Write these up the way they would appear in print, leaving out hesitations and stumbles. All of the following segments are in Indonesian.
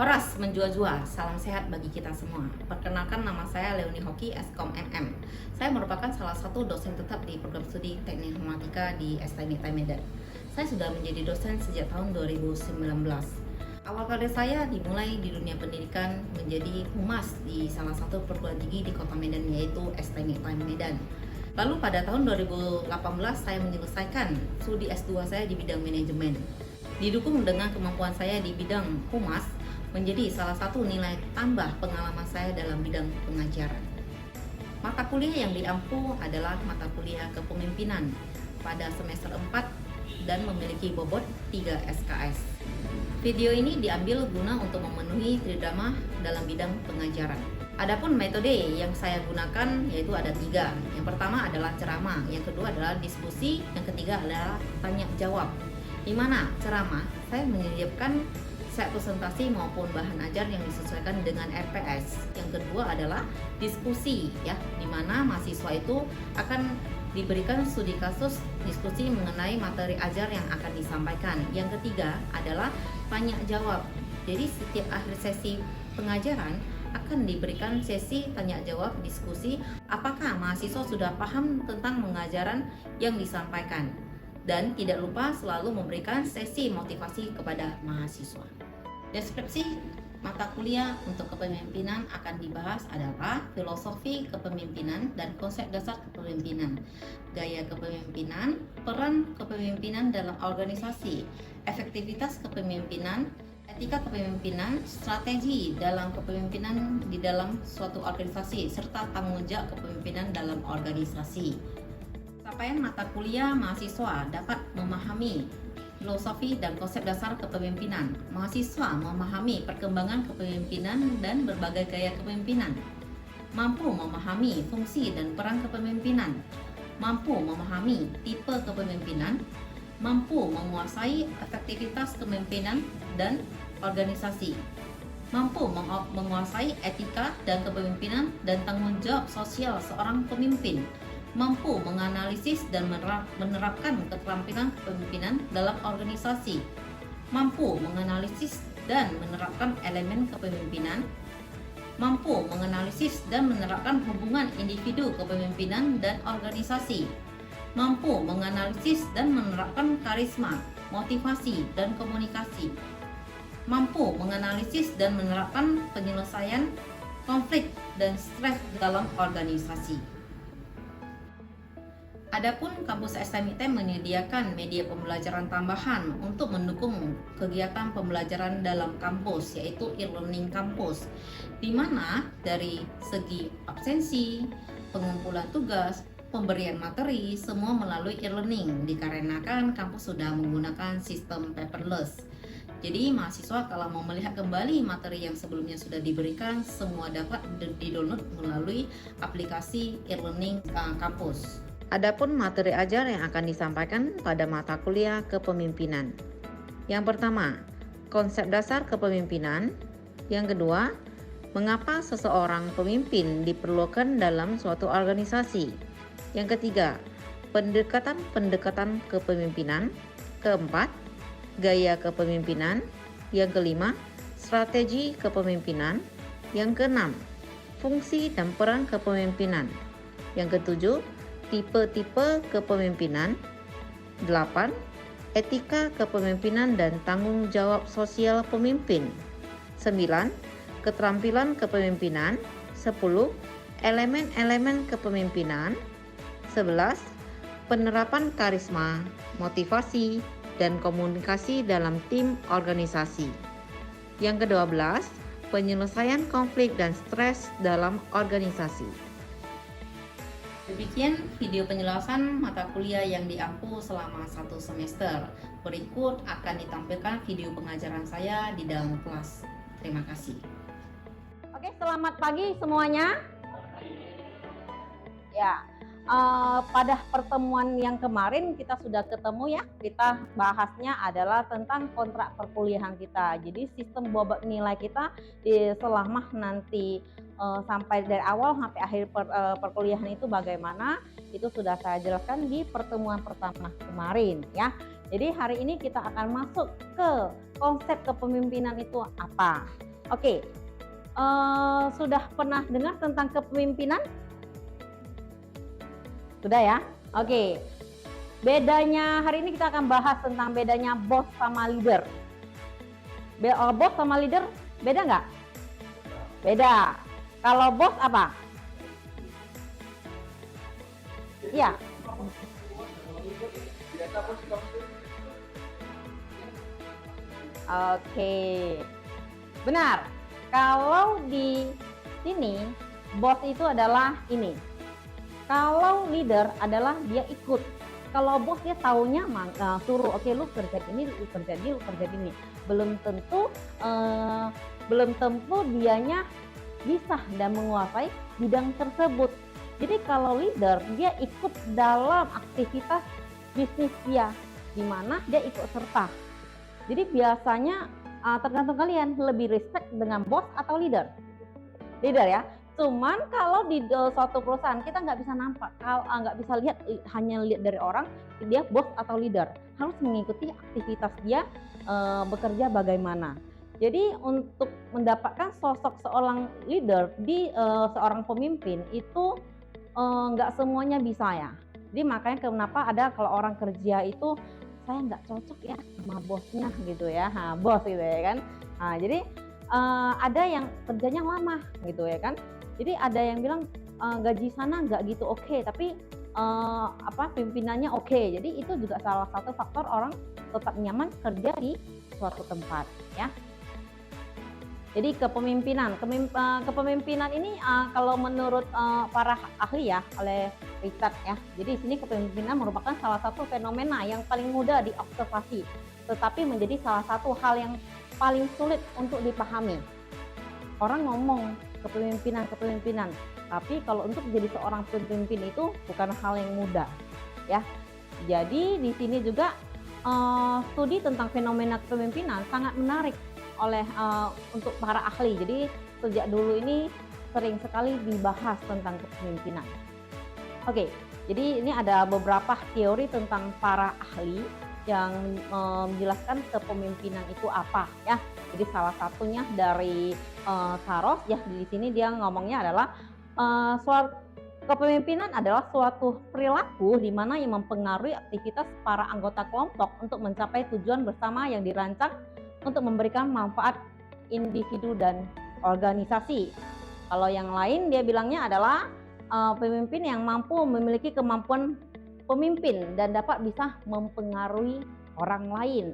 Horas menjua-jua, salam sehat bagi kita semua. Perkenalkan, nama saya Leonie Hoki, Skom MM. Saya merupakan salah satu dosen tetap di program studi Teknik Informatika di STM Medan. Saya sudah menjadi dosen sejak tahun 2019. Awal karir saya dimulai di dunia pendidikan menjadi humas di salah satu perguruan tinggi di Kota Medan, yaitu STM Medan. Lalu pada tahun 2018 saya menyelesaikan studi S2 saya di bidang manajemen. Didukung dengan kemampuan saya di bidang humas, menjadi salah satu nilai tambah pengalaman saya dalam bidang pengajaran. Mata kuliah yang diampu adalah mata kuliah kepemimpinan pada semester 4 dan memiliki bobot 3 SKS. Video ini diambil guna untuk memenuhi tridharma dalam bidang pengajaran. Adapun metode yang saya gunakan yaitu ada 3. Yang pertama adalah ceramah, yang kedua adalah diskusi, yang ketiga adalah tanya jawab. Di mana ceramah saya menyiapkan set presentasi maupun bahan ajar yang disesuaikan dengan RPS. Yang kedua adalah diskusi, ya, di mana mahasiswa itu akan diberikan studi kasus diskusi mengenai materi ajar yang akan disampaikan. Yang ketiga adalah tanya jawab. Jadi setiap akhir sesi pengajaran akan diberikan sesi tanya jawab diskusi apakah mahasiswa sudah paham tentang pengajaran yang disampaikan. Dan tidak lupa selalu memberikan sesi motivasi kepada mahasiswa. Deskripsi mata kuliah untuk kepemimpinan akan dibahas adalah filosofi kepemimpinan dan konsep dasar kepemimpinan, gaya kepemimpinan, peran kepemimpinan dalam organisasi, efektivitas kepemimpinan, etika kepemimpinan, strategi dalam kepemimpinan di dalam suatu organisasi, serta tanggung jawab kepemimpinan dalam organisasi. Capaian mata kuliah, mahasiswa dapat memahami filosofi dan konsep dasar kepemimpinan. Mahasiswa memahami perkembangan kepemimpinan dan berbagai gaya kepemimpinan. Mampu memahami fungsi dan peran kepemimpinan. Mampu memahami tipe kepemimpinan. Mampu menguasai efektivitas kepemimpinan dan organisasi. Mampu menguasai etika dan kepemimpinan dan tanggung jawab sosial seorang pemimpin. Mampu menganalisis dan menerapkan keterampilan kepemimpinan dalam organisasi, mampu menganalisis dan menerapkan elemen kepemimpinan, mampu menganalisis dan menerapkan hubungan individu kepemimpinan dan organisasi, mampu menganalisis dan menerapkan karisma, motivasi, dan komunikasi, mampu menganalisis dan menerapkan penyelesaian konflik dan stres dalam organisasi. Adapun kampus STM menyediakan media pembelajaran tambahan untuk mendukung kegiatan pembelajaran dalam kampus, yaitu e-learning kampus, di mana dari segi absensi, pengumpulan tugas, pemberian materi, semua melalui e-learning dikarenakan kampus sudah menggunakan sistem paperless. Jadi mahasiswa kalau mau melihat kembali materi yang sebelumnya sudah diberikan, semua dapat di-download melalui aplikasi e-learning kampus. Adapun materi ajar yang akan disampaikan pada mata kuliah kepemimpinan. Yang pertama, konsep dasar kepemimpinan. Yang kedua, mengapa seseorang pemimpin diperlukan dalam suatu organisasi. Yang ketiga, pendekatan kepemimpinan. Keempat, gaya kepemimpinan. Yang kelima, strategi kepemimpinan. Yang keenam, fungsi dan peran kepemimpinan. Yang ketujuh, tipe-tipe kepemimpinan. 8. Etika kepemimpinan dan tanggung jawab sosial pemimpin. 9. Keterampilan kepemimpinan. 10. Elemen-elemen kepemimpinan. 11. Penerapan karisma, motivasi, dan komunikasi dalam tim organisasi. Yang ke-12, penyelesaian konflik dan stres dalam organisasi. Demikian video penjelasan mata kuliah yang diampu selama 1 semester. Berikut akan ditampilkan video pengajaran saya di dalam kelas. Terima kasih. Oke, selamat pagi semuanya. Ya, pada pertemuan yang kemarin kita sudah ketemu ya. Kita bahasnya adalah tentang kontrak perkuliahan kita. Jadi sistem bobot nilai kita selama nanti sampai dari awal sampai akhir perkuliahan itu bagaimana, itu sudah saya jelaskan di pertemuan pertama kemarin ya. Jadi hari ini kita akan masuk ke konsep kepemimpinan itu apa. Oke, sudah pernah dengar tentang kepemimpinan? Sudah ya? Oke. Bedanya hari ini kita akan bahas tentang bedanya bos sama leader. Bos sama leader beda nggak? Beda. Kalau bos apa? Iya. Oke. Benar. Kalau di sini bos itu adalah ini. Kalau leader adalah dia ikut. Kalau bos dia taunya suruh, oke lu kerja ini, lu kerja ini, lu kerja ini. Belum tentu dianya bisa dan menguasai bidang tersebut. Jadi kalau leader dia ikut dalam aktivitas bisnis dia, di mana dia ikut serta. Jadi biasanya tergantung kalian lebih respect dengan bos atau leader. Leader ya. Cuman kalau di suatu perusahaan kita nggak bisa nampak, nggak bisa lihat hanya lihat dari orang dia bos atau leader, harus mengikuti aktivitas dia bekerja bagaimana. Jadi untuk mendapatkan sosok seorang leader di seorang pemimpin itu nggak semuanya bisa ya. Jadi makanya kenapa ada kalau orang kerja itu saya nggak cocok ya sama bosnya gitu ya, bos gitu ya kan. Nah, jadi ada yang kerjanya lama gitu ya kan. Jadi ada yang bilang gaji sana nggak gitu oke, tapi pimpinannya oke. Jadi itu juga salah satu faktor orang tetap nyaman kerja di suatu tempat ya. Jadi kepemimpinan ini kalau menurut para ahli ya, oleh Richard ya. Jadi di sini kepemimpinan merupakan salah satu fenomena yang paling mudah diobservasi, tetapi menjadi salah satu hal yang paling sulit untuk dipahami. Orang ngomong kepemimpinan, tapi kalau untuk menjadi seorang pemimpin itu bukan hal yang mudah ya. Jadi di sini juga studi tentang fenomena kepemimpinan sangat menarik oleh untuk para ahli. Jadi sejak dulu ini sering sekali dibahas tentang kepemimpinan. Oke, jadi ini ada beberapa teori tentang para ahli yang menjelaskan kepemimpinan itu apa ya. Jadi salah satunya dari Saros ya, di sini dia ngomongnya adalah kepemimpinan adalah suatu perilaku di mana yang mempengaruhi aktivitas para anggota kelompok untuk mencapai tujuan bersama yang dirancang untuk memberikan manfaat individu dan organisasi. Kalau yang lain dia bilangnya adalah pemimpin yang mampu memiliki kemampuan pemimpin dan dapat bisa mempengaruhi orang lain.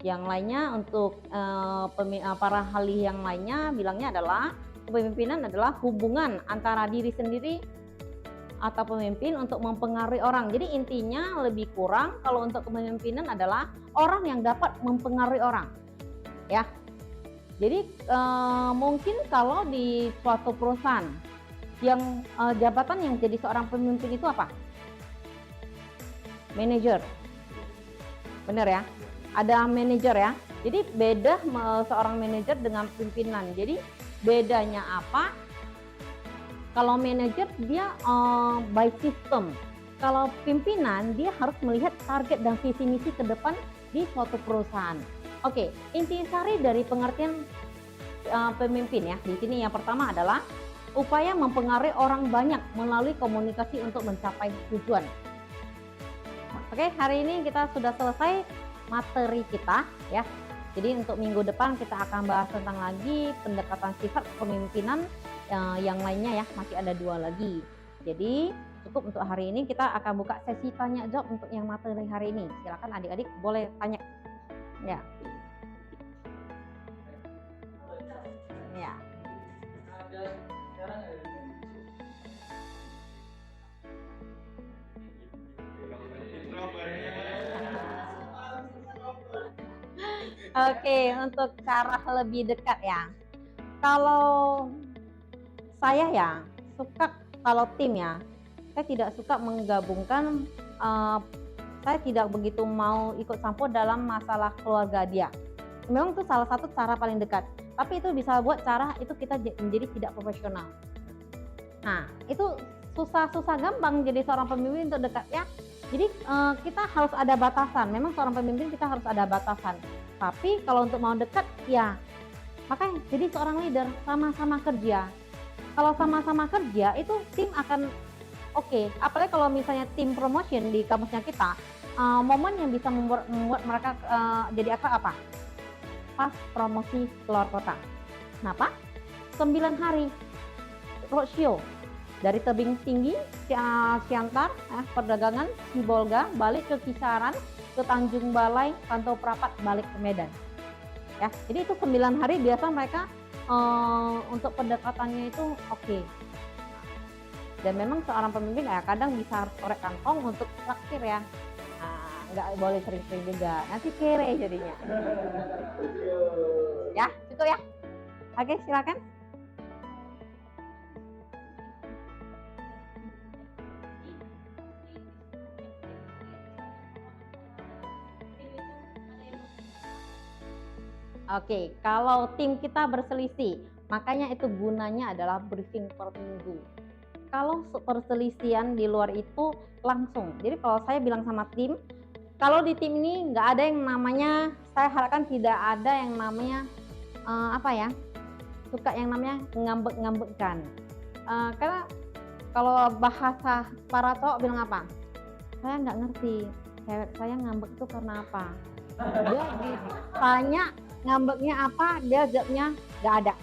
Yang lainnya untuk para ahli yang lainnya bilangnya adalah kepemimpinan adalah hubungan antara diri sendiri atau pemimpin untuk mempengaruhi orang. Jadi intinya lebih kurang kalau untuk kepemimpinan adalah orang yang dapat mempengaruhi orang ya. Jadi mungkin kalau di suatu perusahaan yang jabatan yang jadi seorang pemimpin itu apa? Manajer. Benar ya? Ada manajer ya. Jadi beda seorang manajer dengan pimpinan. Jadi bedanya apa? Kalau manajer dia by system. Kalau pimpinan dia harus melihat target dan visi misi ke depan di suatu perusahaan. Oke, intisari dari pengertian pemimpin ya. Di sini yang pertama adalah upaya mempengaruhi orang banyak melalui komunikasi untuk mencapai tujuan. Oke, hari ini kita sudah selesai materi kita ya. Jadi untuk minggu depan kita akan bahas tentang lagi pendekatan sifat kepemimpinan yang lainnya ya, masih ada 2 lagi. Jadi cukup untuk hari ini, kita akan buka sesi tanya jawab untuk yang materi hari ini. Silakan adik-adik boleh tanya. Ya. Ya. Oke, untuk cara lebih dekat ya. Kalau saya ya suka, kalau tim ya, saya tidak suka menggabungkan, saya tidak begitu mau ikut campur dalam masalah keluarga dia. Memang itu salah satu cara paling dekat, tapi itu bisa buat cara itu kita menjadi tidak profesional. Nah, itu susah gampang jadi seorang pemimpin untuk dekat ya. Jadi kita harus ada batasan. Memang seorang pemimpin kita harus ada batasan. Tapi kalau untuk mau dekat, ya makanya jadi seorang leader sama-sama kerja. Kalau sama-sama kerja itu tim akan oke. Apalagi kalau misalnya tim promotion di kampusnya kita, momen yang bisa membuat mereka jadi akrab apa? Pas promosi keluar kota. Kenapa? 9 hari roadshow dari tebing tinggi Siantar, perdagangan Sibolga, balik ke Kisaran, ke Tanjung Balai, Pantau Prapat, balik ke Medan. Ya, jadi itu 9 hari biasa mereka untuk pendekatannya itu oke. Dan memang seorang pemimpin ya kadang bisa harus korek kantong untuk traktir ya. Nggak boleh sering-sering juga, nanti kere jadinya. Ya, cukup ya. Oke, silakan. Oke, kalau tim kita berselisih, makanya itu gunanya adalah briefing per minggu. Kalau perselisihan di luar itu langsung. Jadi kalau saya bilang sama tim, kalau di tim ini nggak ada yang namanya, saya harapkan tidak ada yang namanya suka yang namanya ngambek-ngambekkan. Karena kalau bahasa para cowok bilang apa? Saya nggak ngerti, cewek saya ngambek itu karena apa? Dia ditanya ngambeknya apa, dia jawabnya nggak ada.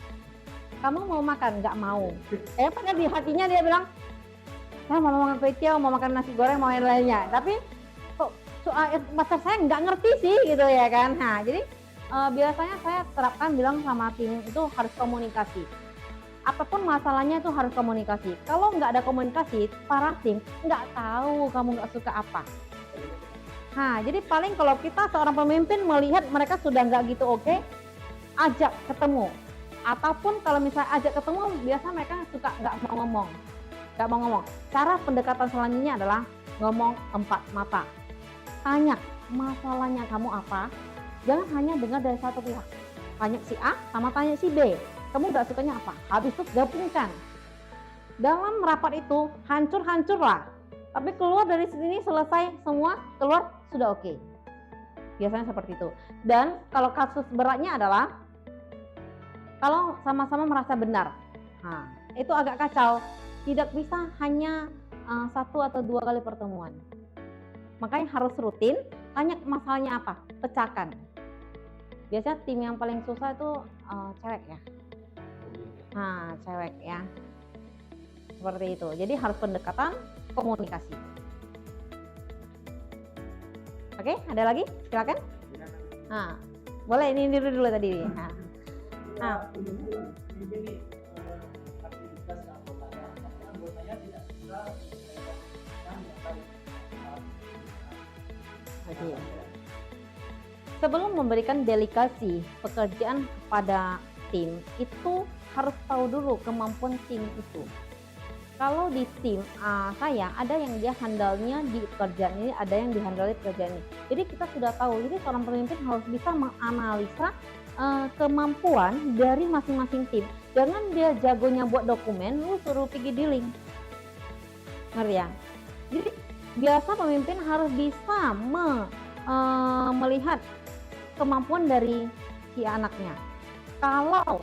Kamu mau makan? Nggak mau. Padahal di hatinya dia bilang, saya mau makan kue tiaw, mau makan nasi goreng, mau yang lainnya. Tapi kok soal bahasa saya nggak ngerti sih gitu ya kan. Nah jadi biasanya saya terapkan bilang sama tim itu harus komunikasi. Apapun masalahnya itu harus komunikasi. Kalau nggak ada komunikasi, para tim nggak tahu kamu nggak suka apa. Nah, jadi paling kalau kita seorang pemimpin melihat mereka sudah nggak gitu oke, ajak ketemu. Ataupun kalau misalnya ajak ketemu, biasa mereka suka nggak mau ngomong. Cara pendekatan selanjutnya adalah ngomong 4 mata. Tanya masalahnya kamu apa, jangan hanya dengar dari satu pihak. Tanya si A sama tanya si B, kamu nggak sukanya apa? Habis itu gabungkan. Dalam rapat itu hancur-hancurlah. Tapi keluar dari sini selesai semua, keluar sudah oke. Biasanya seperti itu. Dan kalau kasus beratnya adalah kalau sama-sama merasa benar. Nah, itu agak kacau. Tidak bisa hanya 1 atau 2 kali pertemuan. Makanya harus rutin, tanya masalahnya apa, pecahkan. Biasanya tim yang paling susah itu cewek ya. Nah, cewek ya. Seperti itu. Jadi harus pendekatan komunikasi. Oke, ada lagi? Silakan. Nah, boleh ini dulu tadi. Nah. Oke. Sebelum memberikan delegasi pekerjaan kepada tim, itu harus tahu dulu kemampuan tim itu. Kalau di tim saya ada yang dia handalnya di pekerjaan ini, ada yang dihandle di pekerjaan ini. Jadi kita sudah tahu, jadi seorang pemimpin harus bisa menganalisa kemampuan dari masing-masing tim. Jangan dia jagonya buat dokumen, lu suruh pergi dealing. Ngerti ya? Jadi biasa pemimpin harus bisa melihat kemampuan dari si anaknya. Kalau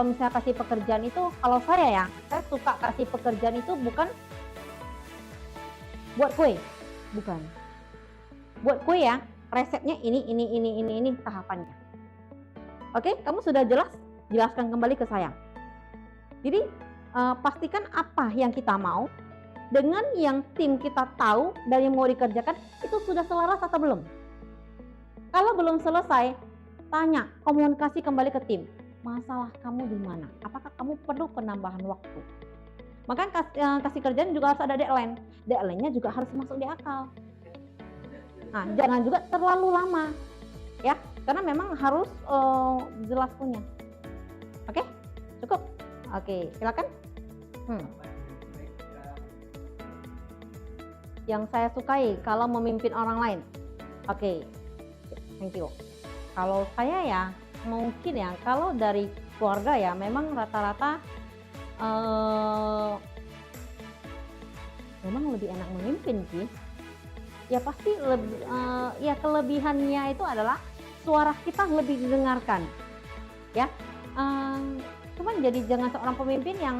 misalnya kasih pekerjaan itu, kalau saya suka kasih pekerjaan itu bukan buat kue, bukan. Buat kue ya, resepnya ini tahapannya. Oke, kamu sudah jelas? Jelaskan kembali ke saya. Jadi pastikan apa yang kita mau dengan yang tim kita tahu dan yang mau dikerjakan itu sudah selaras atau belum. Kalau belum selesai, tanya, komunikasi kembali ke tim. Masalah kamu di mana? Apakah kamu perlu penambahan waktu? Maka kasih kerjaan juga harus ada deadline. Deadline-nya juga harus masuk di akal. Nah, jangan juga terlalu lama, ya, karena memang harus jelas punya. Oke, cukup. Oke, silakan. Yang saya sukai kalau memimpin orang lain. Oke, thank you. Kalau saya ya mungkin ya kalau dari keluarga ya memang rata-rata memang lebih enak memimpin sih. ya pasti ya kelebihannya itu adalah suara kita lebih didengarkan, ya. Cuman jadi jangan seorang pemimpin yang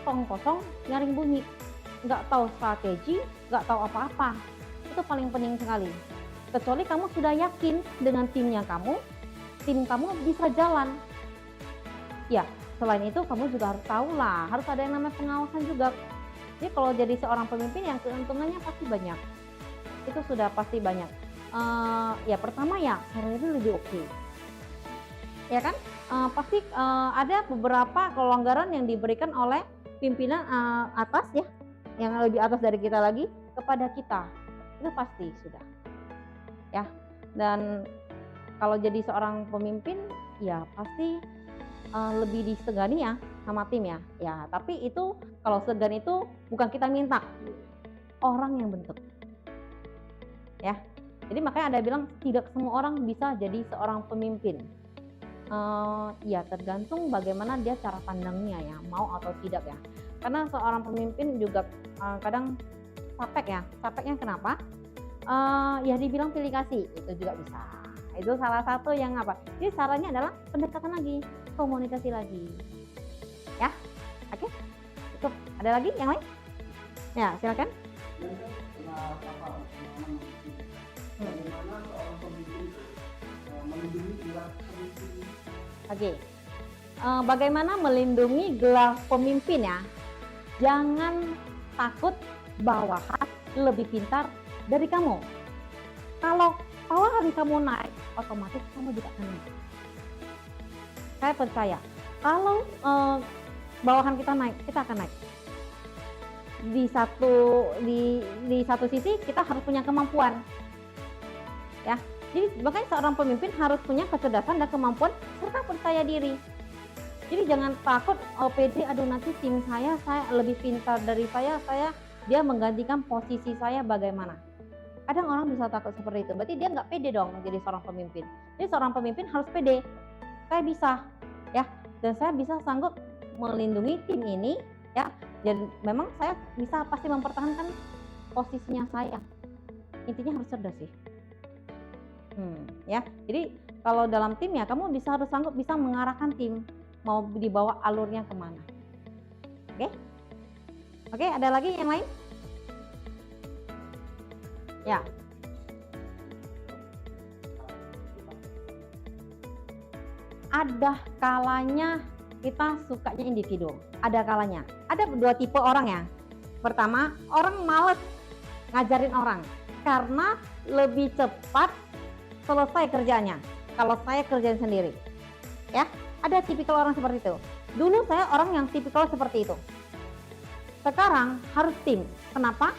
tong kosong nyaring bunyi, nggak tahu strategi, nggak tahu apa-apa. Itu paling penting sekali. Kecuali kamu sudah yakin dengan timnya kamu, tim kamu bisa jalan. Ya, selain itu kamu juga harus tahu lah, harus ada yang namanya pengawasan juga. Jadi kalau jadi seorang pemimpin yang keuntungannya pasti banyak. Itu sudah pasti banyak. Ya pertama ya salary lebih oke. Ya kan? Pasti ada beberapa kelonggaran yang diberikan oleh pimpinan atas ya, yang lebih atas dari kita lagi kepada kita. Itu pasti sudah. Ya. Dan kalau jadi seorang pemimpin ya pasti lebih disegani ya sama tim ya. Ya, tapi itu kalau segan itu bukan kita minta. Orang yang bentuk. Ya. Jadi makanya ada bilang tidak semua orang bisa jadi seorang pemimpin. Ya tergantung bagaimana dia cara pandangnya ya, mau atau tidak ya. Karena seorang pemimpin juga kadang capek ya. Capeknya kenapa? Ya dibilang pilih kasih, itu juga bisa. Itu salah satu yang apa? Jadi sarannya adalah pendekatan lagi, komunikasi lagi. Ya, oke? Cukup. Ada lagi yang lain? Ya, silakan. Bagaimana seorang pemimpin melindungi gelar pemimpin? Oke. Bagaimana melindungi gelar pemimpin ya? Jangan takut bawahan lebih pintar dari kamu. Kalau tawaran kamu naik, otomatis kamu juga akan naik. Saya percaya, kalau bawahan kita naik, kita akan naik. Di satu sisi kita harus punya kemampuan, ya. Jadi makanya seorang pemimpin harus punya kecerdasan dan kemampuan serta percaya diri. Jadi jangan takut, PD, aduh nanti tim saya lebih pintar dari dia menggantikan posisi saya bagaimana. Kadang orang bisa takut seperti itu, berarti dia nggak pede dong jadi seorang pemimpin. Jadi seorang pemimpin harus pede, saya bisa, ya, dan saya bisa sanggup melindungi tim ini, ya, dan memang saya bisa pasti mempertahankan posisinya saya. Intinya harus cerdas sih. Ya, jadi kalau dalam tim ya kamu harus sanggup bisa mengarahkan tim mau dibawa alurnya kemana. Oke, ada lagi yang lain? Ya. Ada kalanya kita sukanya individu. Ada kalanya. Ada dua tipe orang ya. Pertama, orang males ngajarin orang karena lebih cepat selesai kerjanya kalau saya kerjain sendiri. Ya, ada tipikal orang seperti itu. Dulu saya orang yang tipikal seperti itu. Sekarang harus tim. Kenapa?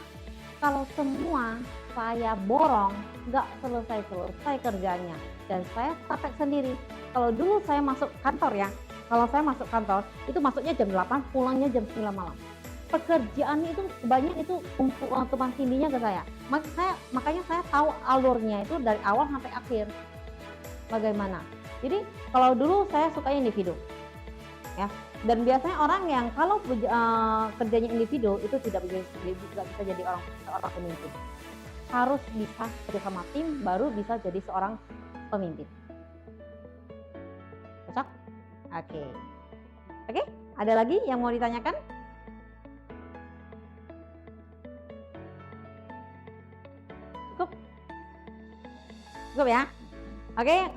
Kalau semua saya borong, nggak selesai kerjanya, dan saya capek sendiri. Kalau dulu saya masuk kantor ya, kalau saya masuk kantor itu masuknya jam 8, pulangnya jam 9 malam. Pekerjaannya itu banyak, itu tumpang tindihnya ke saya. Makanya saya tahu alurnya itu dari awal sampai akhir. Bagaimana? Jadi kalau dulu saya suka individu, ya. Dan biasanya orang yang kalau kerjanya individu itu tidak bisa jadi seorang pemimpin. Harus bisa bersama tim baru bisa jadi seorang pemimpin. Cocok? Oke. Ada lagi yang mau ditanyakan? Cukup ya. Oke,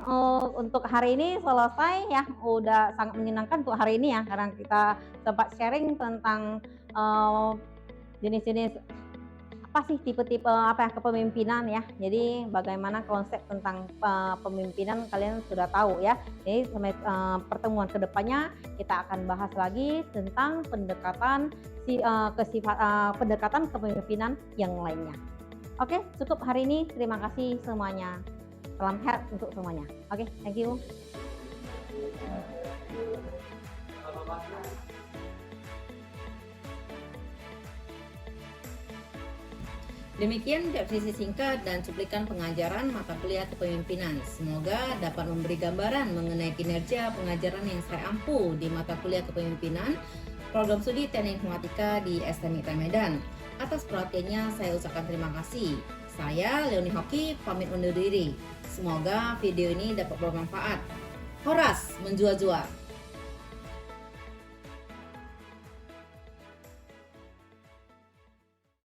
untuk hari ini selesai ya, udah sangat menyenangkan untuk hari ini ya, karena kita sempat sharing tentang jenis-jenis apa sih tipe-tipe kepemimpinan ya. Jadi bagaimana konsep tentang pemimpinan kalian sudah tahu ya. Jadi sampai pertemuan kedepannya kita akan bahas lagi tentang pendekatan pendekatan kepemimpinan yang lainnya. Oke, cukup hari ini. Terima kasih semuanya. Salam sehat untuk semuanya. Oke, thank you. Demikian deskripsi singkat dan cuplikan pengajaran mata kuliah kepemimpinan. Semoga dapat memberi gambaran mengenai kinerja pengajaran yang saya ampu di mata kuliah kepemimpinan program studi Teknik Informatika di STMI ITB Medan. Atas perhatiannya saya ucapkan terima kasih. Saya Leonie Hoki pamit undur diri. Semoga video ini dapat bermanfaat. Horas menjua-jua.